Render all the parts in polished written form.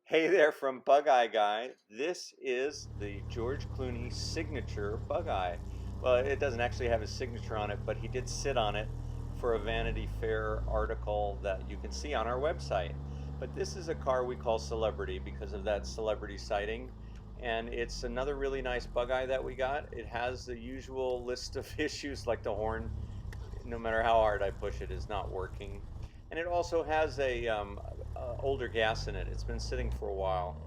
Hey there from Bug Eye Guy. This is the George Clooney signature Bug Eye. Well, it doesn't actually have his signature on it, but he did sit on it for a Vanity Fair article that you can see on our website. But this is a car we call Celebrity because of that celebrity sighting. And it's another really nice Bug Eye that we got. It has the usual list of issues like the horn, no matter how hard I push it, is not working. And it also has a older gas in it. It's been sitting for a while.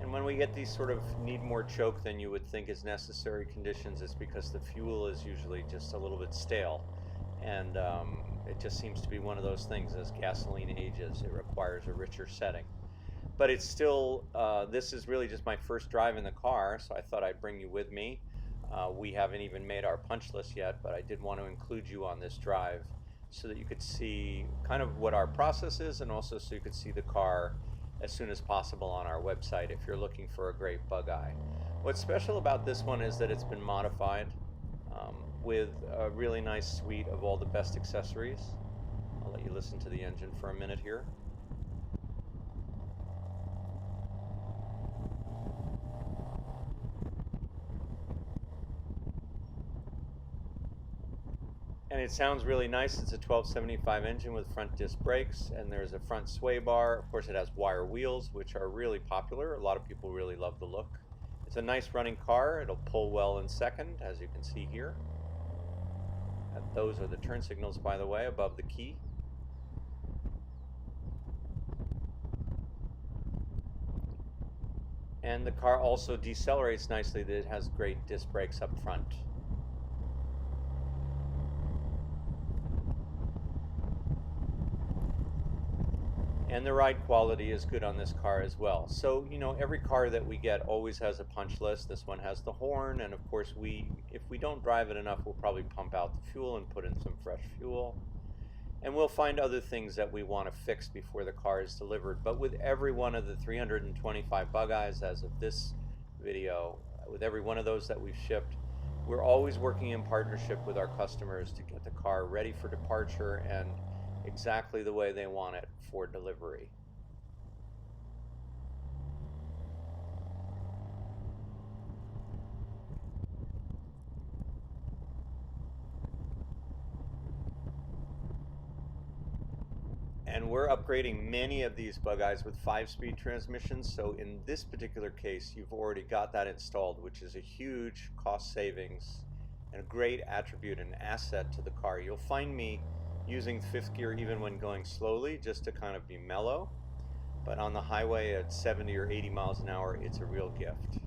And when we get these sort of need more choke than you would think is necessary conditions, it's because the fuel is usually just a little bit stale. And it just seems to be one of those things as gasoline ages, it requires a richer setting. But it's still, this is really just my first drive in the car, so I thought I'd bring you with me. We haven't even made our punch list yet, but I did want to include you on this drive so that you could see kind of what our process is and also so you could see the car as soon as possible on our website if you're looking for a great Bug Eye. What's special about this one is that it's been modified with a really nice suite of all the best accessories. I'll let you listen to the engine for a minute here. And it sounds really nice. It's a 1275 engine with front disc brakes, and there's a front sway bar. Of course, it has wire wheels, which are really popular. A lot of people really love the look. It's a nice running car. It'll pull well in second, as you can see here. And those are the turn signals, by the way, above the key. And the car also decelerates nicely. That it has great disc brakes up front. And the ride quality is good on this car as well. So, you know, every car that we get always has a punch list. This one has the horn, and of course if we don't drive it enough, we'll probably pump out the fuel and put in some fresh fuel. And we'll find other things that we want to fix before the car is delivered. But with every one of the 325 Bug Eyes as of this video, with every one of those that we've shipped, we're always working in partnership with our customers to get the car ready for departure and exactly the way they want it for delivery. And we're upgrading many of these Bug Eyes with 5-speed transmissions. So in this particular case, you've already got that installed, which is a huge cost savings and a great attribute and asset to the car. You'll find me using fifth gear even when going slowly, just to kind of be mellow. But on the highway at 70 or 80 miles an hour, it's a real gift.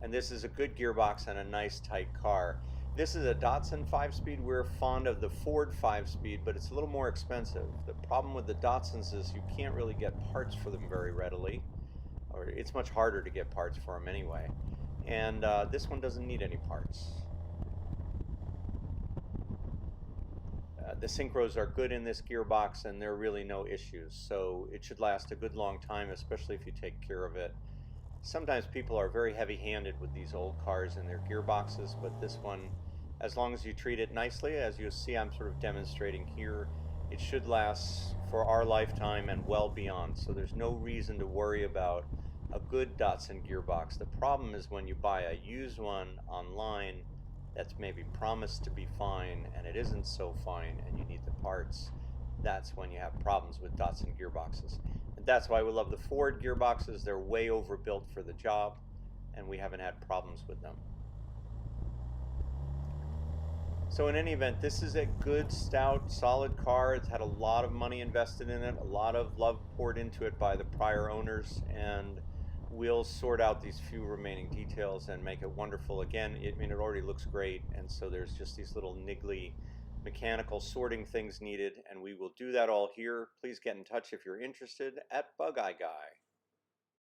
And this is a good gearbox and a nice tight car. This is a Datsun 5-speed. We're fond of the Ford 5-speed, but it's a little more expensive. The problem with the Datsuns is you can't really get parts for them very readily, or it's much harder to get parts for them anyway. And this one doesn't need any parts. The synchros are good in this gearbox, and there are really no issues, so it should last a good long time, especially if you take care of it. Sometimes people are very heavy-handed with these old cars and their gearboxes, but this one, as long as you treat it nicely, as you see I'm sort of demonstrating here, it should last for our lifetime and well beyond. So there's no reason to worry about a good Datsun gearbox. The problem is when you buy a used one online that's maybe promised to be fine and it isn't so fine and you need the parts. That's when you have problems with Datsun gearboxes. And that's why we love the Ford gearboxes. They're way overbuilt for the job, and we haven't had problems with them. So in any event, this is a good, stout, solid car. It's had a lot of money invested in it, a lot of love poured into it by the prior owners, and we'll sort out these few remaining details and make it wonderful again. I mean, it already looks great, and so there's just these little niggly mechanical sorting things needed, and we will do that all here. Please get in touch if you're interested at Bug Eye Guy.